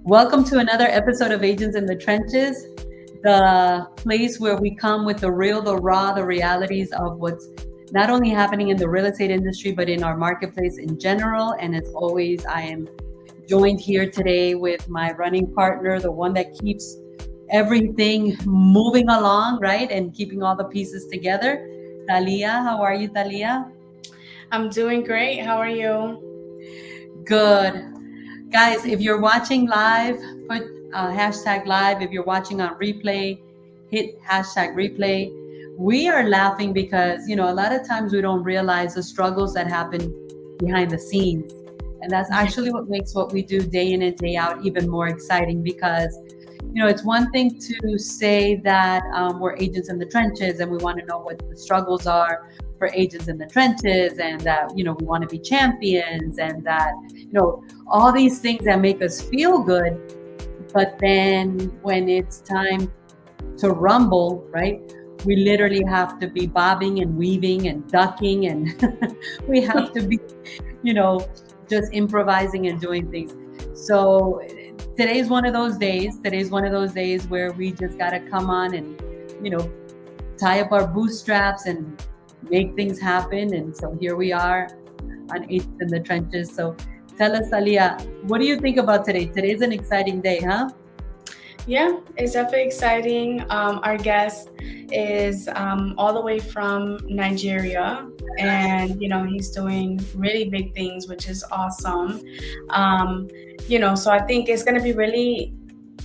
Welcome to another episode of Agents in the Trenches, the place where we come with the real, the raw, the realities of what's not only happening in the real estate industry, but in our marketplace in general. And as always, I am joined here today with my running partner, the one that keeps everything moving along, right? And keeping all the pieces together. Talia, how are you, Talia? I'm doing great. How are you? Good. Guys, if you're watching live, put hashtag live. If you're watching on replay, hit hashtag replay. We are laughing because, a lot of times we don't realize the struggles that happen behind the scenes. And that's actually what makes what we do day in and day out even more exciting because, it's one thing to say that we're agents in the trenches and we want to know what the struggles are for agents in the trenches and that, we want to be champions and that, all these things that make us feel good. But then when it's time to rumble, right, we literally have to be bobbing and weaving and ducking and we have to be, just improvising and doing things. So today's one of those days. Today's one of those days where we just got to come on and, tie up our bootstraps and make things happen. And so here we are on Agents in the Trenches. So tell us, Talia, what do you think about today? Today's an exciting day, huh? Yeah, it's definitely exciting. Our guest is all the way from Nigeria, and he's doing really big things, which is awesome. So I think it's going to be really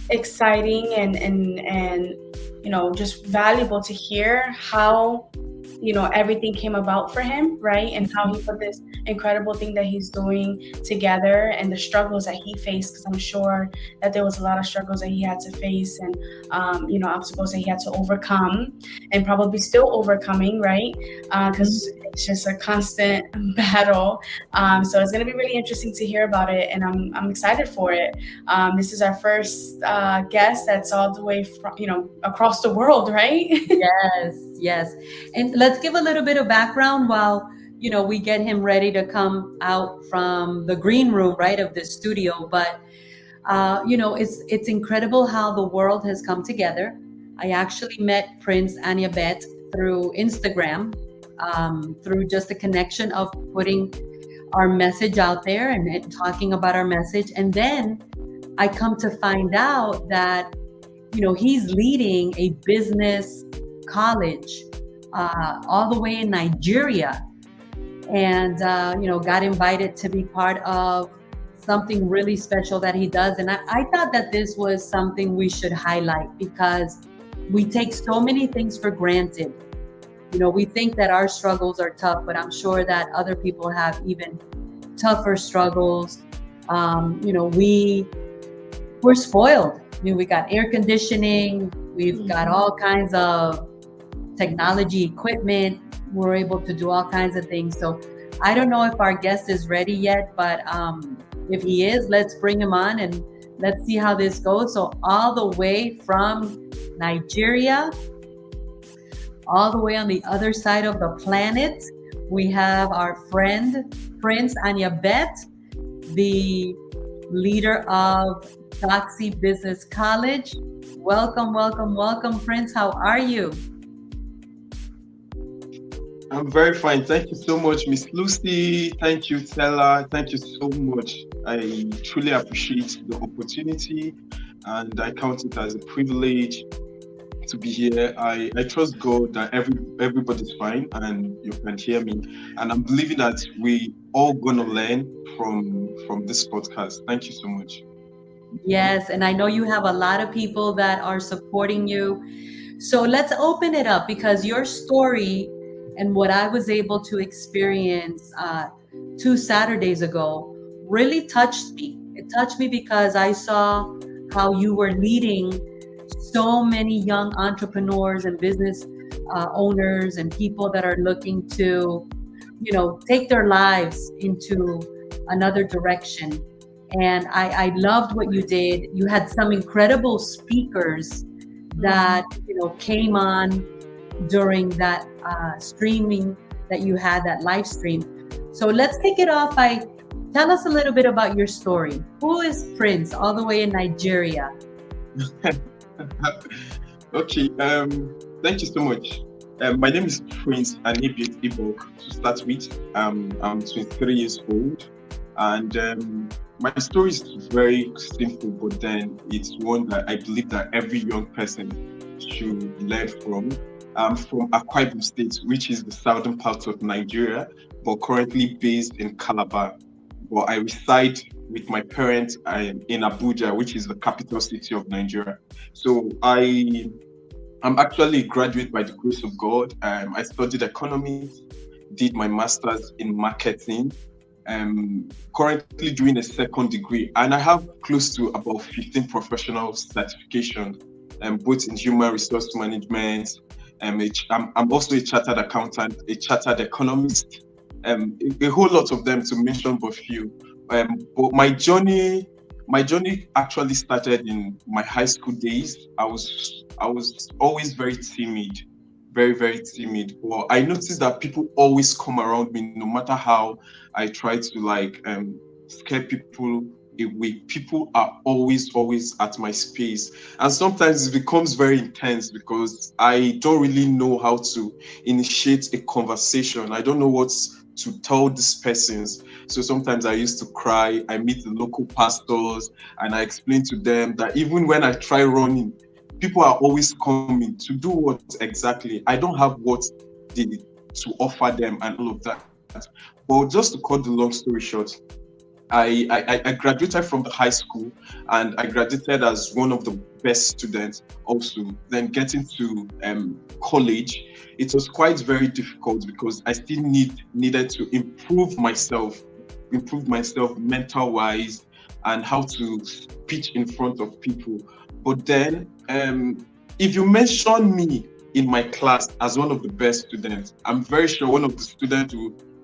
exciting and just valuable to hear how everything came about for him, right? And how he put this incredible thing that he's doing together and the struggles that he faced, because I'm sure that there was a lot of struggles that he had to face and obstacles that he had to overcome and probably still overcoming, right? Because it's just a constant battle. So it's going to be really interesting to hear about it, and I'm excited for it. This is our first guest that's all the way from, across the world, right? Yes. And let's give a little bit of background while, we get him ready to come out from the green room, right, of this studio. But, it's incredible how the world has come together. I actually met Prince Aniebiet through Instagram, through just a connection of putting our message out there and talking about our message. And then I come to find out that, he's leading a business college all the way in Nigeria, and got invited to be part of something really special that he does. And I thought that this was something we should highlight because we take so many things for granted. We think that our struggles are tough, but I'm sure that other people have even tougher struggles. We're spoiled. We got air conditioning, we've got all kinds of technology equipment. We're able to do all kinds of things. So I don't know if our guest is ready yet, but if he is, let's bring him on and let's see how this goes. So all the way from Nigeria, all the way on the other side of the planet, we have our friend, Prince Aniebiet, the leader of DoxaBusinessCollege. Welcome, Prince. How are you? I'm very fine. Thank you so much, Miss Lucy. Thank you, Stella. Thank you so much. I truly appreciate the opportunity and I count it as a privilege to be here. I trust God that everybody's fine and you can hear me. And I'm believing that we all gonna learn from this podcast. Thank you so much. Yes, and I know you have a lot of people that are supporting you. So let's open it up because your story and what I was able to experience 2 Saturdays ago really touched me. It touched me because I saw how you were leading so many young entrepreneurs and business owners and people that are looking to, take their lives into another direction. And I loved what you did. You had some incredible speakers that, came on during that streaming that you had, that live stream. So let's kick it off by Tell us a little bit about your story. Who is Prince, all the way in Nigeria? Okay, thank you so much. My name is Prince Aniebiet to start with. I'm 23 years old, and my story is very simple, but then it's one that I believe that every young person should learn from. I'm from Akwa Ibom State, which is the southern part of Nigeria, but currently based in Calabar. But I reside with my parents in Abuja, which is the capital city of Nigeria. So I'm actually a graduate by the grace of God. I studied economics, did my master's in marketing, currently doing a second degree, and I have close to about 15 professional certifications, both in human resource management. I'm also a chartered accountant, a chartered economist, a whole lot of them to mention but few. But my journey actually started in my high school days. I was always very timid, very, very timid. But I noticed that people always come around me, no matter how I try to scare people away. People are always at my space. And sometimes it becomes very intense because I don't really know how to initiate a conversation. I don't know what to tell these persons. So sometimes I used to cry. I meet the local pastors and I explain to them that even when I try running, people are always coming to do what exactly? I don't have what to offer them and all of that. But just to cut the long story short, I graduated from the high school and I graduated as one of the best students also. Then getting to college, it was quite very difficult because I still needed to improve myself mental wise and how to speak in front of people. But then if you mention me in my class as one of the best students, I'm very sure one of the students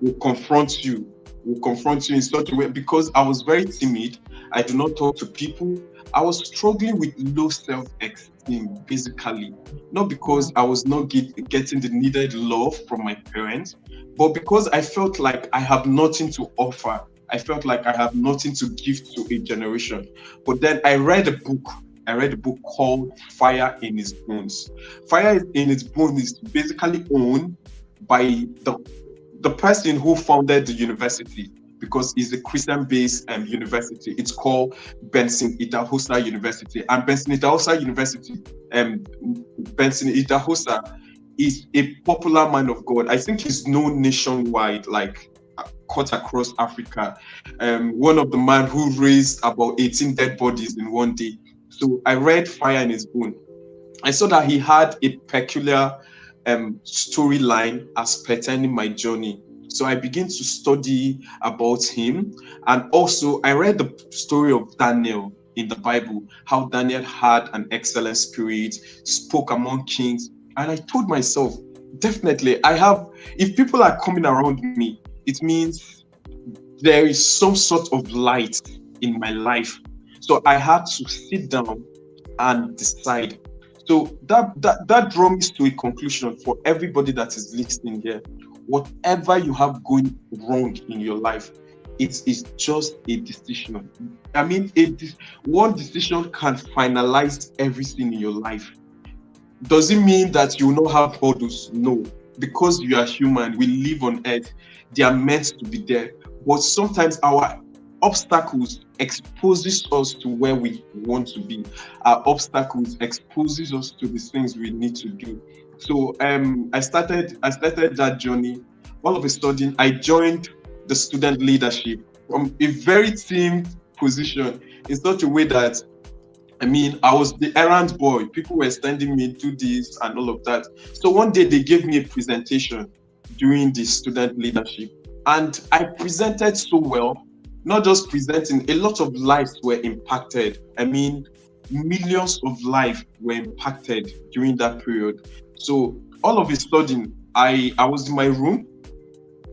will confront you in such a way, because I was very timid. I do not talk to people. I was struggling with low self-esteem, basically, not because I was not getting the needed love from my parents, but because I felt like I have nothing to offer. I felt like I have nothing to give to a generation. But then I read a book called Fire in His Bones. Fire in His Bones is basically owned by the person who founded the university, because it's a Christian-based university. It's called Benson Idahosa University. And Benson Idahosa is a popular man of God. I think he's known nationwide, like cut across Africa. One of the men who raised about 18 dead bodies in one day. So I read Fire in His Bone. I saw that he had a peculiar storyline as pertaining my journey. So I began to study about him. And also I read the story of Daniel in the Bible, how Daniel had an excellent spirit, spoke among kings. And I told myself, definitely if people are coming around me, it means there is some sort of light in my life. So I had to sit down and decide. So that draws me to a conclusion for everybody that is listening here. Whatever you have going wrong in your life, it is just a decision. I mean, one decision can finalize everything in your life. Does it mean that you will not have hurdles? No, because you are human, we live on earth. They are meant to be there. But sometimes our obstacles exposes us to where we want to be. Our obstacles exposes us to the things we need to do. So I started that journey. All of a sudden, I joined the student leadership from a very team position in such a way that, I was the errand boy. People were sending me to this and all of that. So one day they gave me a presentation during the student leadership, and I presented so well. Not just presenting, a lot of lives were impacted. Millions of lives were impacted during that period. So all of a sudden, I was in my room.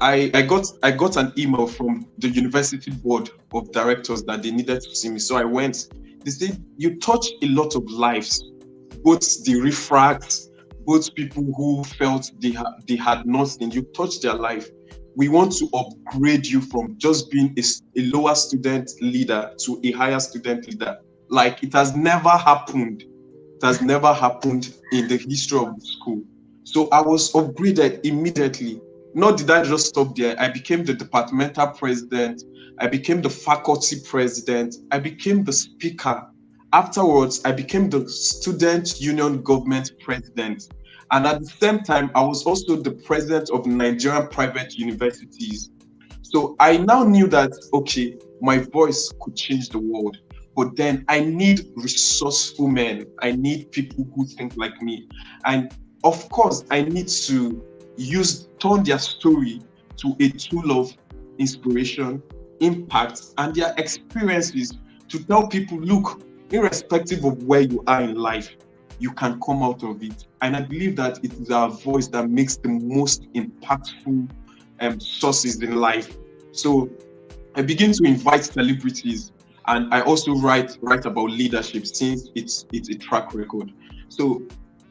I got an email from the university board of directors that they needed to see me. So I went. They said, you touched a lot of lives, both the refracts, both people who felt they had nothing. You touched their life. we want to upgrade you from just being a lower student leader to a higher student leader. Like, it has never happened. It has never happened in the history of the school. So I was upgraded immediately. Nor did I just stop there. I became the departmental president. I became the faculty president. I became the speaker. Afterwards, I became the student union government president. And at the same time, I was also the president of Nigerian private universities. So I now knew that, okay, my voice could change the world. But then I need resourceful men. I need people who think like me. And of course, I need to turn their story to a tool of inspiration, impact, and their experiences to tell people, look, irrespective of where you are in life, you can come out of it. And I believe that it is our voice that makes the most impactful sources in life. So I begin to invite celebrities, and I also write about leadership, since it's a track record. So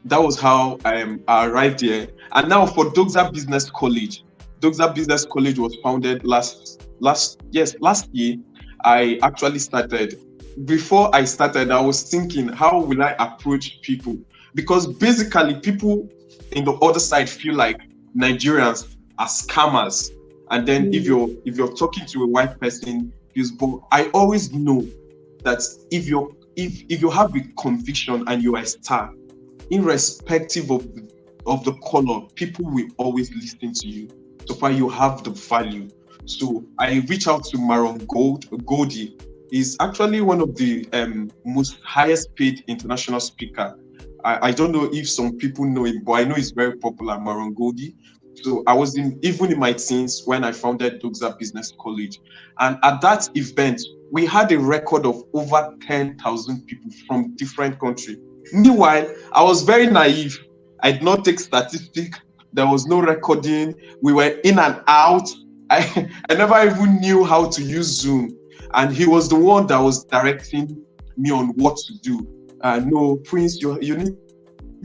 that was how I arrived here. And now for DoxaBusinessCollege. DoxaBusinessCollege was founded last year. I actually started. Before I started, I was thinking, how will I approach people? Because basically, people in the other side feel like Nigerians are scammers. And then if you're talking to a white person, but I always know that if you have a conviction and you are a star, irrespective of the color, people will always listen to you, so far you have the value. So I reach out to Maron Goldie. He's actually one of the most highest paid international speaker. I don't know if some people know him, but I know he's very popular, Maron Goldie. So I was even in my teens when I founded DoxaBusinessCollege. And at that event, we had a record of over 10,000 people from different countries. Meanwhile, I was very naive. I did not take statistics. There was no recording. We were in and out. I never even knew how to use Zoom. And he was the one that was directing me on what to do. No, Prince, you need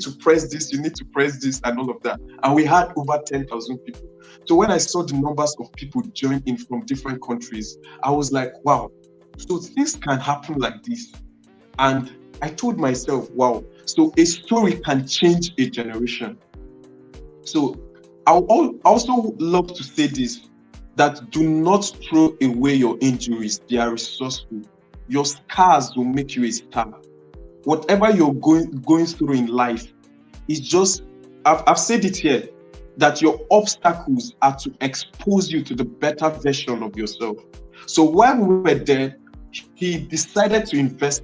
to press this, you need to press this, and all of that. And we had over 10,000 people. So when I saw the numbers of people join in from different countries, I was like, wow, so things can happen like this. And I told myself, wow, so a story can change a generation. So I also love to say this, that do not throw away your injuries. They are resourceful. Your scars will make you a star. Whatever you're going through in life, it's just, I've said it here, that your obstacles are to expose you to the better version of yourself. So while we were there, he decided to invest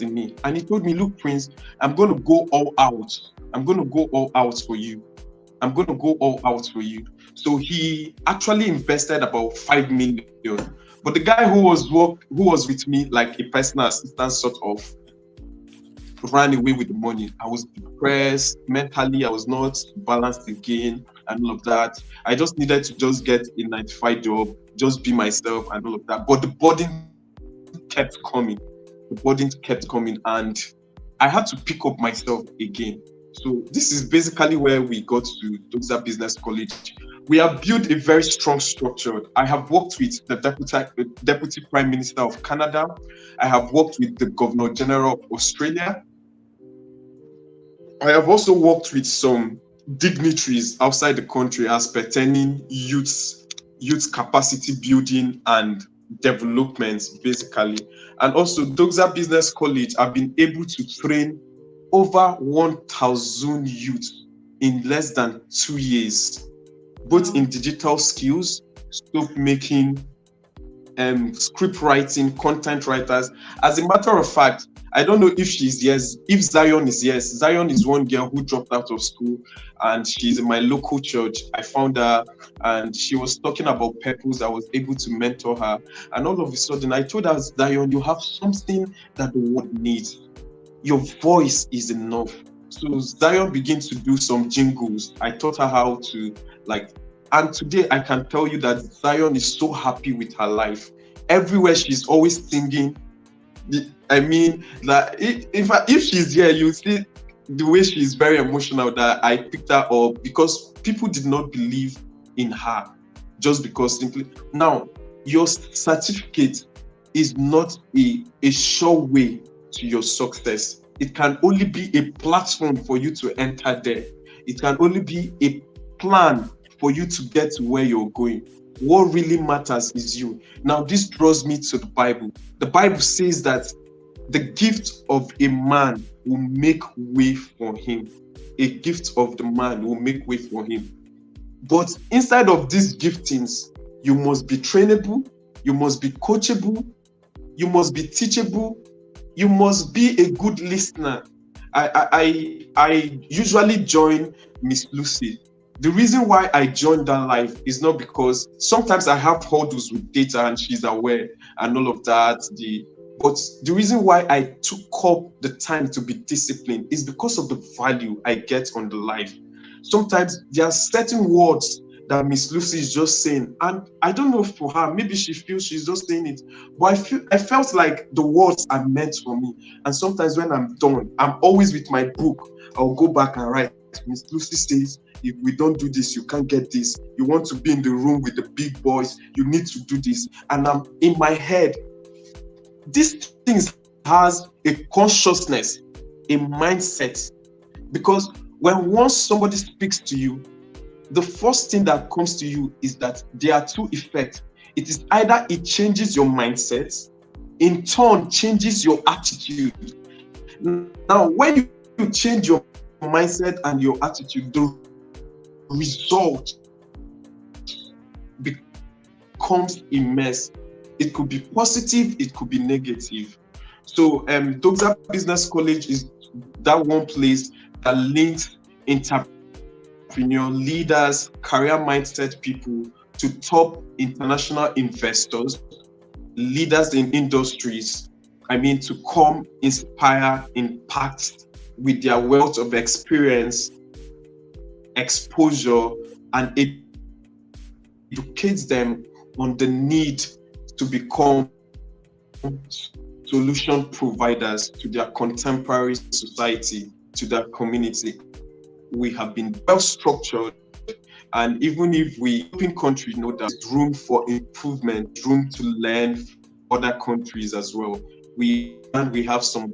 in me. And he told me, look, Prince, I'm going to go all out. I'm going to go all out for you. I'm going to go all out for you. So he actually invested about 5 million. But the guy who was with me, like a personal assistant sort of, ran away with the money. I was depressed mentally. I was not balanced again and all of that. I just needed to just get a 9-to-5 job, just be myself and all of that. But the burden kept coming. And I had to pick up myself again. So this is basically where we got to DoxaBusinessCollege. We have built a very strong structure. I have worked with the Deputy Prime Minister of Canada. I have worked with the Governor General of Australia. I have also worked with some dignitaries outside the country as pertaining youth capacity building and development, basically. And also DoxaBusinessCollege have been able to train over 1,000 youth in less than 2 years, both in digital skills, soap making, script writing, content writers. As a matter of fact, I don't know if she's yes, if Zion is yes. Zion is one girl who dropped out of school and she's in my local church. I found her and she was talking about purpose. I was able to mentor her. And all of a sudden I told her, Zion, you have something that the world needs. Your voice is enough. So Zion began to do some jingles. I taught her how to and today I can tell you that Zion is so happy with her life. Everywhere she's always singing. I mean, that if she's here, you see the way she's very emotional that I picked her up because people did not believe in her. just because simply now your certificate is not a sure way to your success. It can only be a platform for you to enter there. It can only be a plan for you to get to where you're going. What really matters is you. Now, this draws me to the Bible. The Bible says that the gift of a man will make way for him. A gift of the man will make way for him. But inside of these giftings, you must be trainable, you must be coachable, you must be teachable, you must be a good listener. I usually join Miss Lucy. The reason why I joined that life is not because sometimes I have hurdles with data and she's aware and all of that. But the reason why I took up the time to be disciplined is because of the value I get on the life. Sometimes there are certain words that Miss Lucy is just saying, and I don't know for her, maybe she feels she's just saying it, but I felt like the words are meant for me. And sometimes when I'm done, I'm always with my book. I'll go back and write. Miss Lucy says, if we don't do this, you can't get this. You want to be in the room with the big boys, you need to do this. And I'm in my head, these things has a consciousness, a mindset. Because when once somebody speaks to you, the first thing that comes to you is that there are two effects. It is either it changes your mindset, in turn changes your attitude. Now, when you change your mindset and your attitude, the result becomes immense. It could be positive, it could be negative. So Doxa Business College is that one place that links entrepreneur leaders, career mindset people to top international investors, leaders in industries. To come inspire, impact with their wealth of experience, exposure, and educate them on the need to become solution providers to their contemporary society, to their community. We have been well structured, and even if we in countries know that there's room for improvement, room to learn other countries as well. We have some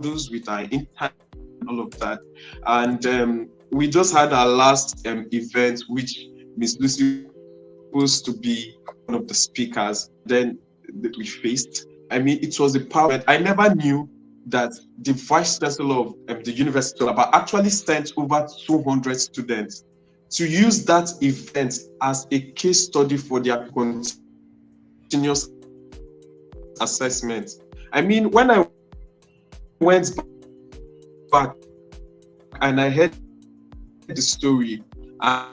models with our intern and all of that. And we just had our last event, which Miss Lucy was to be one of the speakers. Then that we faced. It was a power. I never knew that the vice chancellor of the university actually sent over 200 students to use that event as a case study for their continuous assessment. When I went back and I heard the story and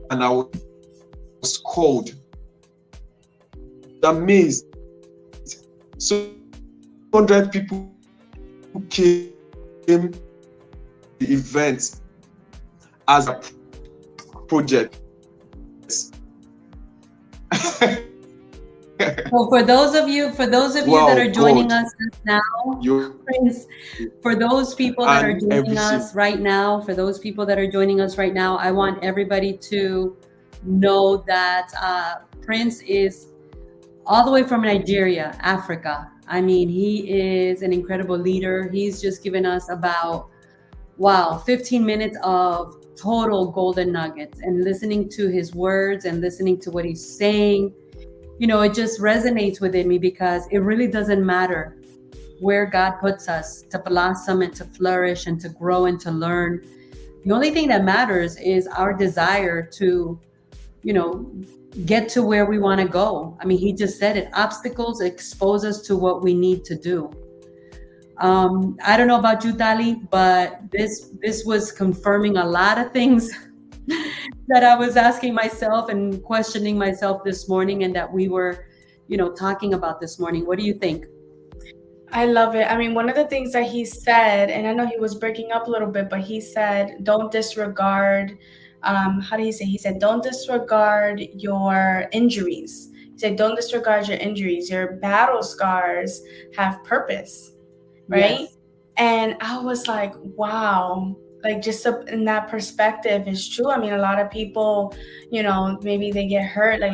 I was called, amazed. So 100 people who came to the event as a project. Well, for those of you that are joining us now, Prince, for those people that are joining us right now, I want everybody to know that Prince is all the way from Nigeria, Africa. He is an incredible leader. He's just given us about 15 minutes of total golden nuggets, and listening to his words and listening to what he's saying, it just resonates within me, because it really doesn't matter where God puts us to blossom and to flourish and to grow and to learn. The only thing that matters is our desire to, get to where we want to go. He just said it. Obstacles expose us to what we need to do. I don't know about you, Tali, but this was confirming a lot of things that I was asking myself and questioning myself this morning, and that we were, talking about this morning. What do you think? I love it. One of the things that he said, and I know he was breaking up a little bit, but he said, don't disregard, how do you say? He said, don't disregard your injuries. He said, don't disregard your injuries. Your battle scars have purpose, right? Yes. And I was like, wow. like just in that perspective is true. I mean, a lot of people, maybe they get hurt, like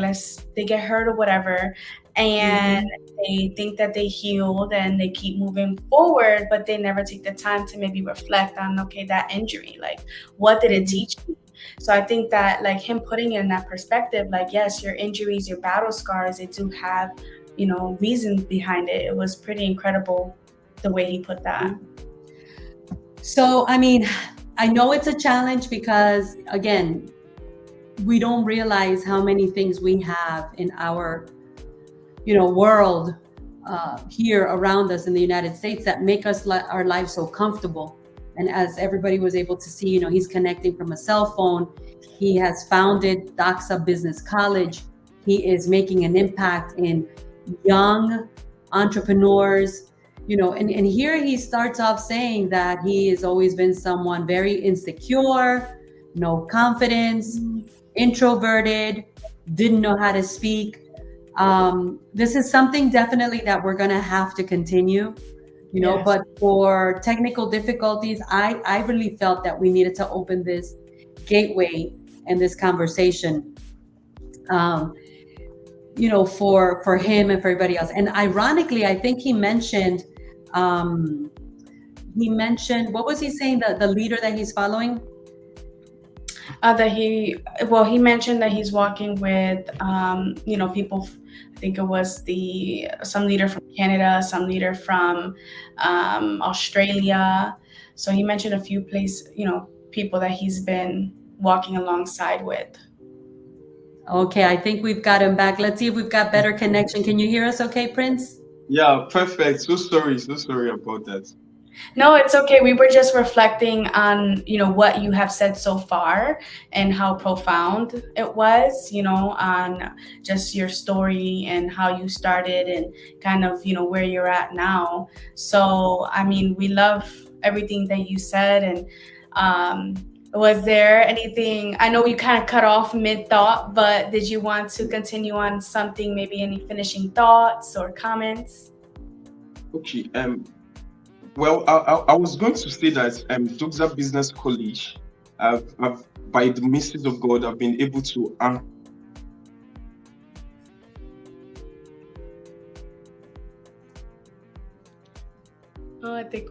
they get hurt or whatever, and they think that they healed and they keep moving forward, but they never take the time to maybe reflect on, okay, that injury, like what did it teach me? So I think that like him putting it in that perspective, like, yes, your injuries, your battle scars, they do have, reasons behind it. It was pretty incredible the way he put that. So, I mean, I know it's a challenge because, again, we don't realize how many things we have in our, world here around us in the United States that make us our lives so comfortable. And as everybody was able to see, he's connecting from a cell phone. He has founded Doxa Business College. He is making an impact in young entrepreneurs, and here he starts off saying that he has always been someone very insecure, no confidence, introverted, didn't know how to speak. This is something definitely that we're going to have to continue, Yes. But for technical difficulties, I really felt that we needed to open this gateway and this conversation, for him and for everybody else. And ironically, I think he mentioned, what was he saying, the leader that he's following? He mentioned that he's walking with, people. I think it was some leader from Canada, some leader from Australia. So he mentioned a few people that he's been walking alongside with. Okay, I think we've got him back. Let's see if we've got better connection. Can you hear us okay, Prince? Yeah, perfect. So sorry about that. No, it's okay. We were just reflecting on, what you have said so far and how profound it was, on just your story and how you started and kind of, where you're at now. So, I mean, we love everything that you said. And was there anything, I know you kind of cut off mid-thought, but did you want to continue on something, maybe any finishing thoughts or comments? Okay. Well, I was going to say that Doxa Business College, I've, by the mercies of God, I've been able to Oh, I think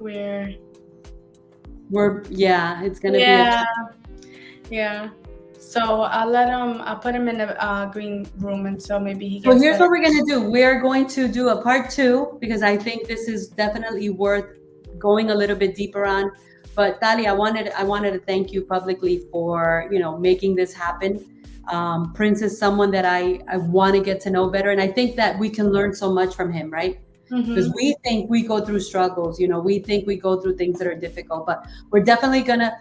it's gonna be yeah. So I'll put him in the green room until maybe he gets. So here's what we're gonna do. We're going to do a part 2 because I think this is definitely worth going a little bit deeper on. But Tali, I wanted to thank you publicly for making this happen. Prince is someone that I want to get to know better, and I think that we can learn so much from him, right? Because we think we go through struggles, we think we go through things that are difficult, but we're definitely gonna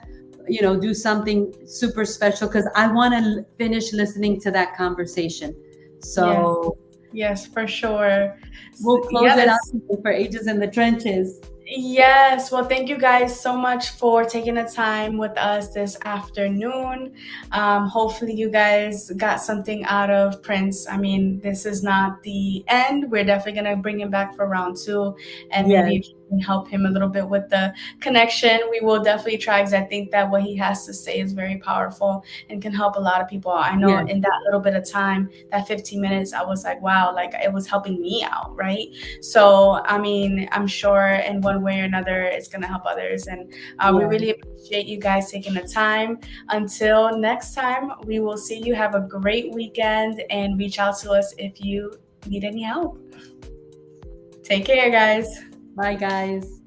do something super special because I want to finish listening to that conversation. So yes, for sure. We'll close it out for Ages in the Trenches. Yes. Well, thank you guys so much for taking the time with us this afternoon. Hopefully you guys got something out of Prince. I mean, this is not the end. We're definitely going to bring him back for round 2 and maybe if you can help him a little bit with the connection, we will definitely try because I think that what he has to say is very powerful and can help a lot of people. I know in that little bit of time, that 15 minutes, I was like, wow, like it was helping me out, right? So, I mean, I'm sure in one way or another, it's going to help others. And we really appreciate you guys taking the time. Until next time, we will see you. Have a great weekend and reach out to us if you need any help. Take care, guys. Bye, guys.